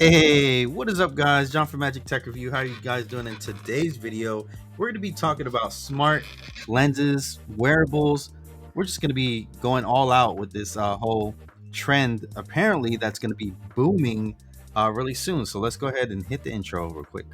Hey, what is up, guys? John from Magic Tech Review. How are you guys doing? In today's video, we're going to be talking about smart lenses, wearables. We're just going to be going all out with this whole trend. Apparently, that's going to be booming really soon. So let's go ahead and hit the intro real quick.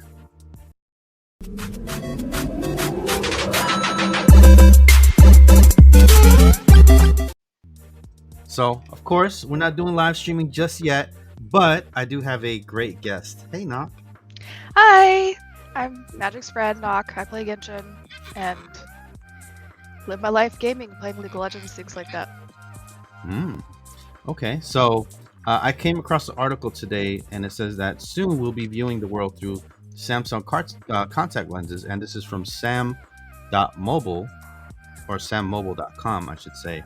So, of course, we're not doing live streaming just yet, but I do have a great guest. Hey, Knock. Hi, I'm Magic Spread NOC. I play Genshin and live my life gaming, playing League of Legends, things like that. Okay, so I came across an article today, and it says that soon we'll be viewing the world through Samsung contact lenses, and this is from sam.mobile or sammobile.com, I should say.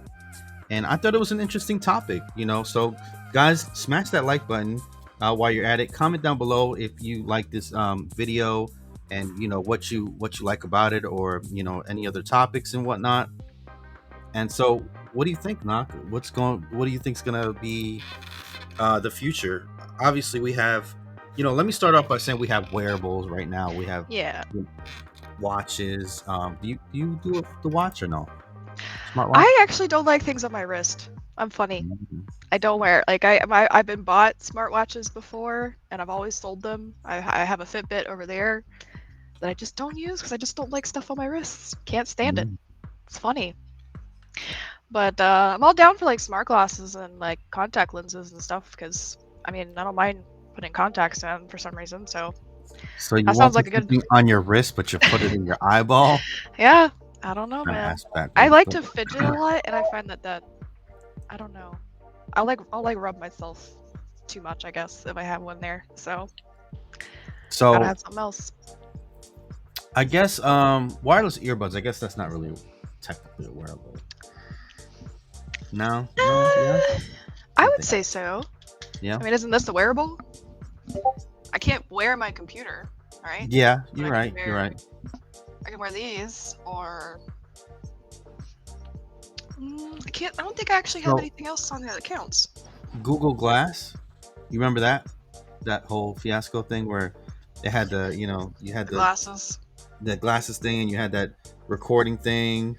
And I thought it was an interesting topic, So, guys, smash that like button while you're at it. Comment down below if you like this video, and what you like about it, or any other topics and whatnot. And so, what do you think, Knock? What do you think's gonna be the future? Obviously, we have, let me start off by saying we have wearables right now. We have Yeah. watches. Do you do the watch or no? Smart watch? I actually don't like things on my wrist. I'm funny. Mhm. I don't wear like I've been bought smartwatches before, and I've always sold them. I have a Fitbit over there that I just don't use because I just don't like stuff on my wrists. Can't stand it. Mhm. It's funny. But I'm all down for like smart glasses and like contact lenses and stuff because I mean I don't mind putting contacts in for some reason. So So you that won't sounds put like a good. something on your wrist, but you put it in your eyeball. Yeah, I don't know, Trying to man. ask I backwards. like But to fidget a lot, and I find that I don't know. I'll like rub myself too much, I guess, if I have one there. So gotta so have something else. I guess wireless earbuds. I guess that's not really technically a wearable. No, no, yeah. Uh, What do I you would think? say so. Yeah, I mean, isn't this the wearable? I can't wear my computer, right? yeah. But You're right. You're right. I can wear these, or I can't. I don't think I actually have So anything else on there that counts. Google Glass. You remember that whole fiasco thing where they had you had The glasses. the glasses thing, and you had that recording thing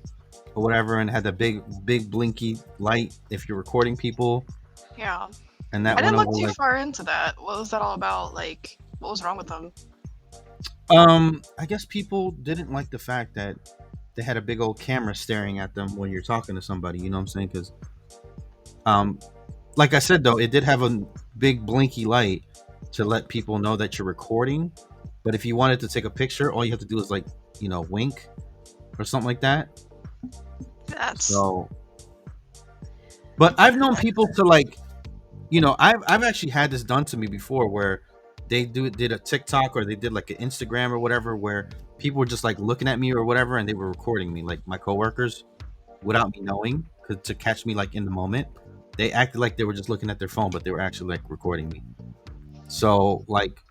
or whatever, and it had the big blinky light if you're recording people, Yeah. and I that went didn't look over too like far into that. What was that all about? Like, what was wrong with them? I guess people didn't like the fact that they had a big old camera staring at them when you're talking to somebody. You know what I'm saying? Because um, like I said, though, it did have a big blinky light to let people know that you're recording. But if you wanted to take a picture, all you have to do is like wink or something like that. That's So, but I've known people to like, I've actually had this done to me before where they did a TikTok, or they did like an Instagram or whatever, where people were just like looking at me or whatever, and they were recording me, like my coworkers, without me knowing, to catch me like in the moment. They acted like they were just looking at their phone, but they were actually like recording me. So like,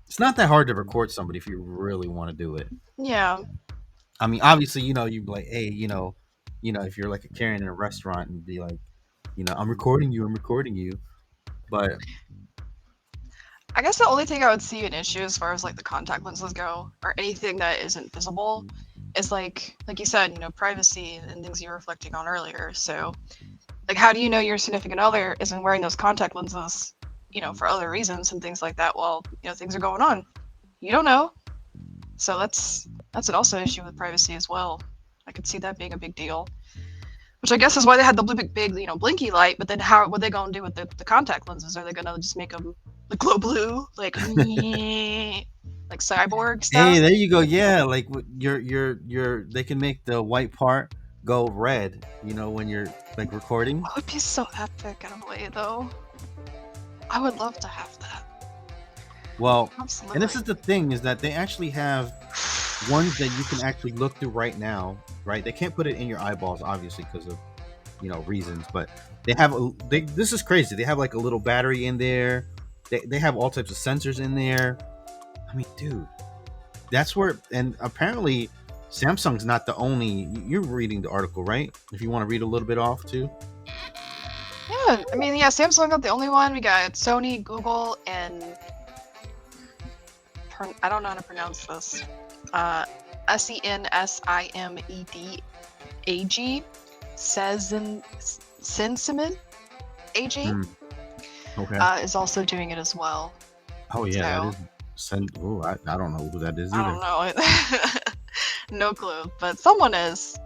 it's not that hard to record somebody if you really want to do it. yeah. I mean, obviously, you'd be like, hey, if you're like a Karen in a restaurant, and be like, I'm recording you, but I guess the only thing I would see an issue as far as like the contact lenses go, or anything that isn't visible, is like you said, privacy and things you were reflecting on earlier. So, like, how do you know your significant other isn't wearing those contact lenses, for other reasons and things like that? While things are going on, you don't know. So that's also an issue with privacy as well. I could see that being a big deal. Which I guess is why they had the big, blinky light. But then, how what are they gonna do with the contact lenses? Are they gonna just make them the glow blue, like like cyborg hey, stuff? there you go. Yeah, like your they can make the white part go red. When you're like recording. That would be so epic in a way, though. I would love to have that. Well, and this Absolutely. is the thing, is that they actually have ones that you can actually look through right now. Right? They can't put it in your eyeballs, obviously, because of reasons. But they have this is crazy. They have like a little battery in there. They have all types of sensors in there. I mean, dude, that's where, and apparently Samsung's not the only. You're reading the article, right? If you want to read a little bit off too. Yeah, I mean, yeah, Samsung not the only one. We got Sony, Google, and I don't know how to pronounce this. Sensimed Sensimin AG Hmm. Okay. is also doing it as well. Oh yeah, that So is send. Oh, I don't know who that is I either. don't know. No clue, but someone is.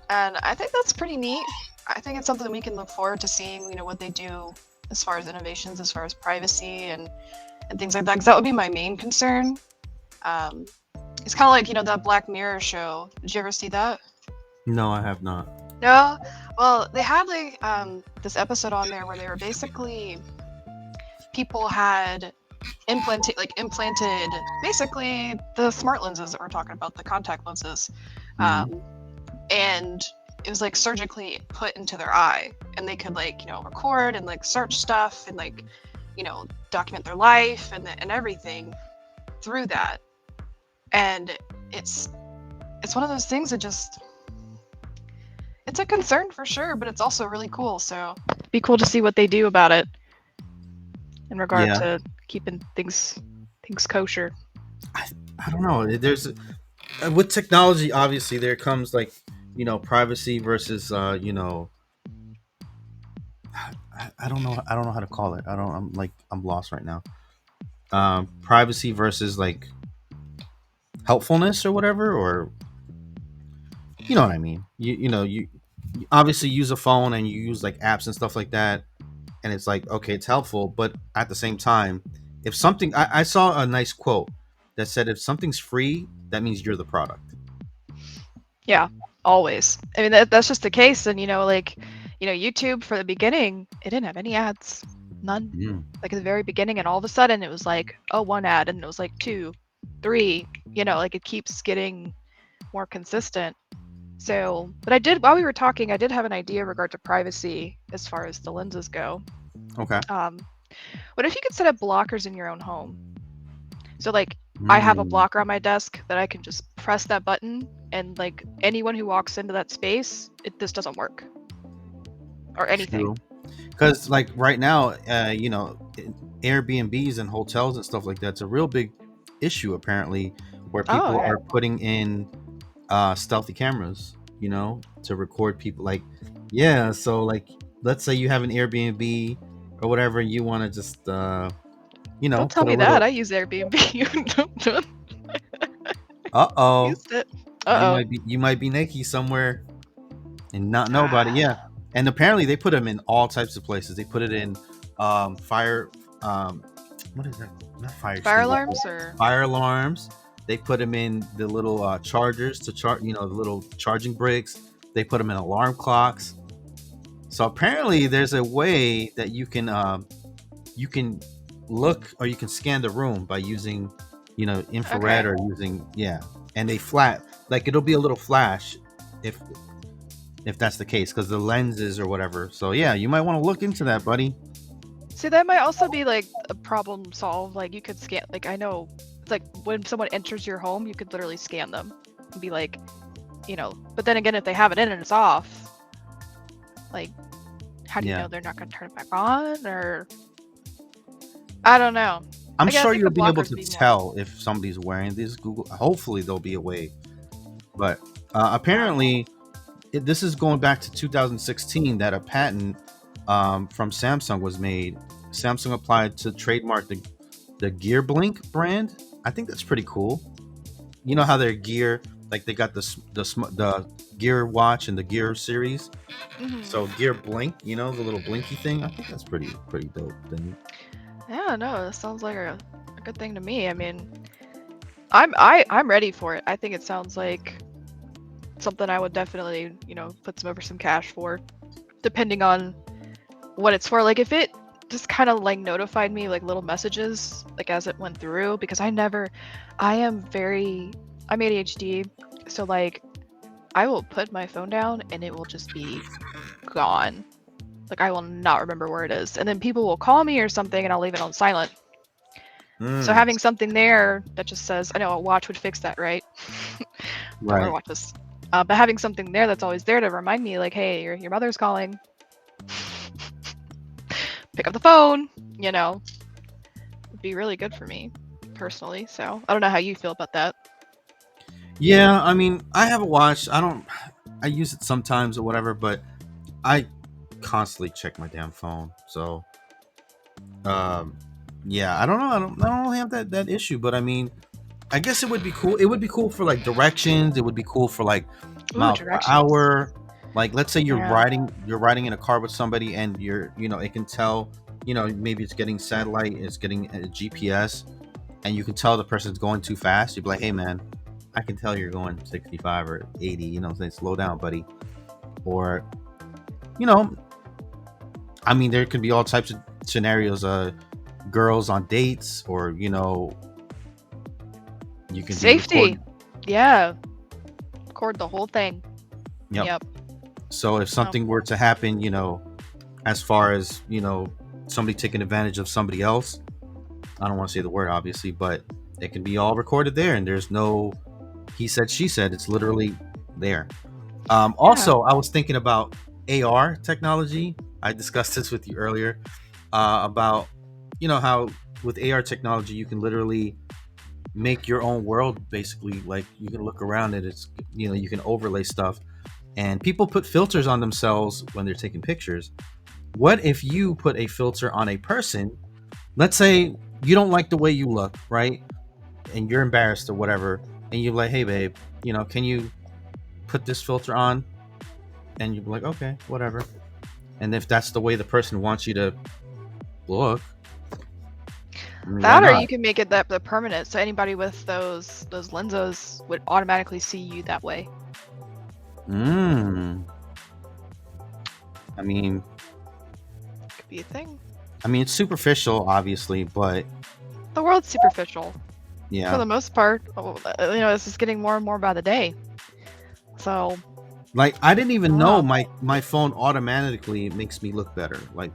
And I think that's pretty neat. I think it's something we can look forward to seeing, what they do as far as innovations, as far as privacy and things like that. Because that would be my main concern. Um, it's kind of like, that Black Mirror show. Did you ever see that? No, I have not. No? Well, they had like this episode on there where they were basically people had implanted basically the smart lenses that we're talking about, the contact lenses. Hmm. And it was like surgically put into their eye, and they could record and search stuff and document their life and everything through that. And it's one of those things that just, it's a concern for sure, but it's also really cool. So it'd be cool to see what they do about it in regard Yeah, to keeping things kosher. I don't know. There's with technology, obviously, there comes like privacy versus I don't know. I don't know how to call it. I don't. I'm lost right now. Privacy versus like helpfulness or whatever, or you know what I mean. You obviously use a phone and you use like apps and stuff like that, and it's like okay, it's helpful, but at the same time, if something, I saw a nice quote that said if something's free, that means you're the product. Yeah, always. I mean, that's just the case. And, YouTube for the beginning, it didn't have any ads. None. Mm. Like at the very beginning, and all of a sudden it was like, oh, one ad, and it was like two, three, it keeps getting more consistent. So, but while we were talking, I did have an idea in regard to privacy as far as the lenses go. Okay. What if you could set up blockers in your own home? So, I have a Mm. blocker on my desk that I can just press that button, and anyone who walks into that space, this doesn't work or anything. True. Because like right now, Airbnbs and hotels and stuff like that's a real big issue apparently, where Oh, people okay. are putting in stealthy cameras, to record people. Like, yeah, so like, let's say you have an Airbnb or whatever, and you want to just, Don't tell put a me that. little, I use Airbnb. Don't uh oh, use it. Uh oh. you might be naked somewhere and not know about it. Yeah, Ah, and apparently they put them in all types of places. They put it in fire. What is that? Not fire fire extinguisher. alarms or Fire alarms. They put them in the little chargers to charge. The little charging bricks. They put them in alarm clocks. So apparently, there's a way that you can look or you can scan the room by using infrared okay. or using, yeah, and they flat, like it'll be a little flash if that's the case because the lenses or whatever. So yeah, you might want to look into that, buddy. See, that might also be a problem solved. Like you could scan. Like I know, it's like when someone enters your home, you could literally scan them and be like, But then again, if they have it in and it's off, like, how do you Yeah, know they're not going to turn it back on? Or I don't know. I'm Again, I sure think you'll the be able blockers to be more. tell if somebody's wearing these Google. Hopefully there'll be a way, but Wow. apparently this is going back to 2016 that a patent from Samsung was made. Samsung applied to trademark the Gear Blink brand. I think that's pretty cool. You know how their gear, like they got the Gear Watch and the Gear series. Hmm. So Gear Blink, the little blinky thing. I think that's pretty dope thing. Yeah, no, that sounds like a good thing to me. I mean, I'm ready for it. I think it sounds like something I would definitely, put some cash for, depending on what it's for. Like if it just kind of notified me little messages as it went through, because I'm ADHD, so I will put my phone down and it will just be gone. Like I will not remember where it is, and then people will call me or something and I'll leave it on silent. So Mm, having something there that just says, I know a watch would fix that, right? Don't wear right. watches. But having something there that's always there to remind me, like, hey, your mother's calling. Pick up the phone, would be really good for me. personally. So I don't know how you feel about that. Yeah, I mean, I have a watch. I use it sometimes or whatever, but I constantly check my damn phone. So, um, yeah, I don't know. I don't really have that issue, but I mean, I guess it would be cool. It would be cool for like directions. It would be cool for like Ooh, miles per directions. hour. Like, let's say Yeah. you're riding in a car with somebody, and it can tell, maybe it's getting satellite, it's getting a GPS, and you can tell the person's going too fast. You'd be like, hey man, I can tell you're going 65 or 80. Say slow down, buddy. Or, you know, I mean, there could be all types of scenarios. Girls on dates, or you can be Safety. recording. Yeah. Record the whole thing. Yep. Yep. So if something were to happen, as far as, somebody taking advantage of somebody else, I don't want to say the word obviously, but it can be all recorded there, and there's no he said, she said. It's literally there. Also, I was thinking about AR technology. I discussed this with you earlier, about, how with AR technology, you can literally make your own world. Basically, like, you can look around and it's, you can overlay stuff, and people put filters on themselves when they're taking pictures. What if you put a filter on a person? Let's say you don't like the way you look, right? And you're embarrassed or whatever, and you're like, hey babe, can you put this filter on? And you're like, okay, whatever. And if that's the way the person wants you to look, that, or you can make it the permanent, so anybody with those lenses would automatically see you that way. I mean, could be a thing. I mean, it's superficial, obviously, but the world's superficial. Yeah. For the most part, this is getting more and more by the day. So, like, I didn't even know my phone automatically makes me look better. Like,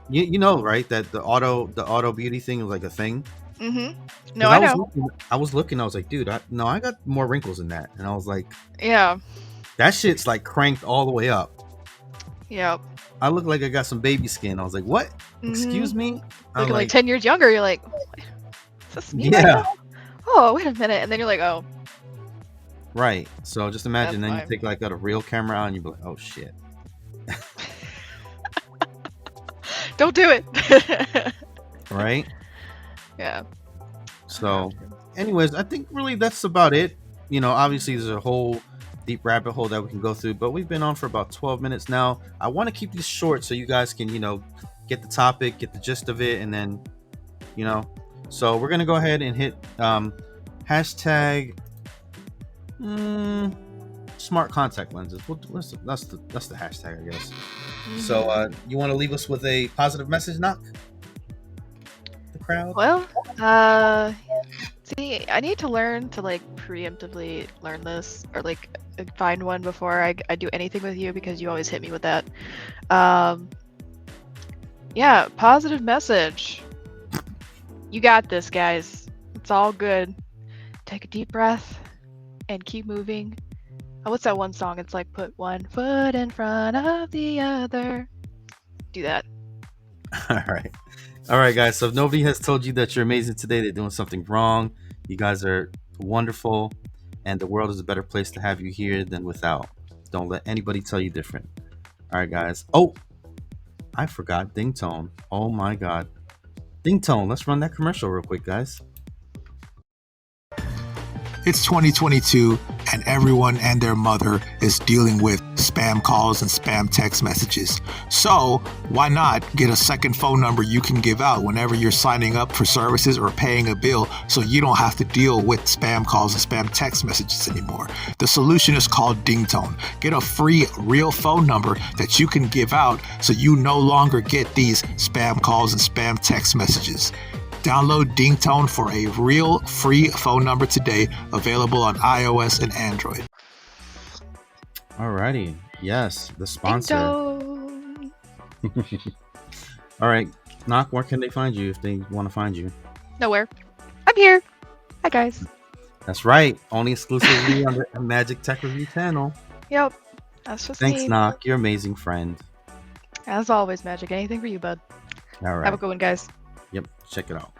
you know, right? That the auto beauty thing is like a thing. Mm-hmm. No, I know. I was looking. I was like, dude, I got more wrinkles than that. And I was like, yeah, that shit's like cranked all the way up. Yep. I look like I got some baby skin. I was like, what? Mm-hmm. Excuse me? Looking like 10 years younger. You're like, is this me right now? Oh, wait a minute. And then you're like, oh. Right. So just imagine. That's then fine. You take like a real camera out and you be like, oh shit. Don't do it. Right? Yeah. So, anyways, I think really that's about it. Obviously there's a whole deep rabbit hole that we can go through, but we've been on for about 12 minutes now. I want to keep these short so you guys can, get the topic, get the gist of it, and then, so we're going to go ahead and hit hashtag smart contact lenses. That's the hashtag, I guess. Mm-hmm. So you want to leave us with a positive message, Knock? The crowd? Well, see, I need to learn to like preemptively learn this, or like find one before I do anything with you, because you always hit me with that. Yeah, positive message. You got this, guys. It's all good. Take a deep breath and keep moving. Oh, what's that one song? It's like, put one foot in front of the other. Do that. All right, guys. So if nobody has told you that you're amazing today, they're doing something wrong. You guys are wonderful, and the world is a better place to have you here than without. Don't let anybody tell you different. All right, guys. Oh, I forgot Ding Tone. Oh my God. Ding Tone, let's run that commercial real quick, guys. It's 2022, and everyone and their mother is dealing with spam calls and spam text messages. So why not get a second phone number you can give out whenever you're signing up for services or paying a bill, so you don't have to deal with spam calls and spam text messages anymore? The solution is called Ding Tone. Get a free real phone number that you can give out so you no longer get these spam calls and spam text messages. Download Ding Tone for a real free phone number today, available on iOS and Android. Alrighty. Yes, the sponsor. All right. Knock, where can they find you if they want to find you? Nowhere. I'm here. Hi, guys. That's right. Only exclusively on the Magic Tech Review channel. Yep. That's just Thanks, me. Knock. You're an amazing friend. As always, Magic. Anything for you, bud. All right. Have a good one, guys. Yep. Check it out.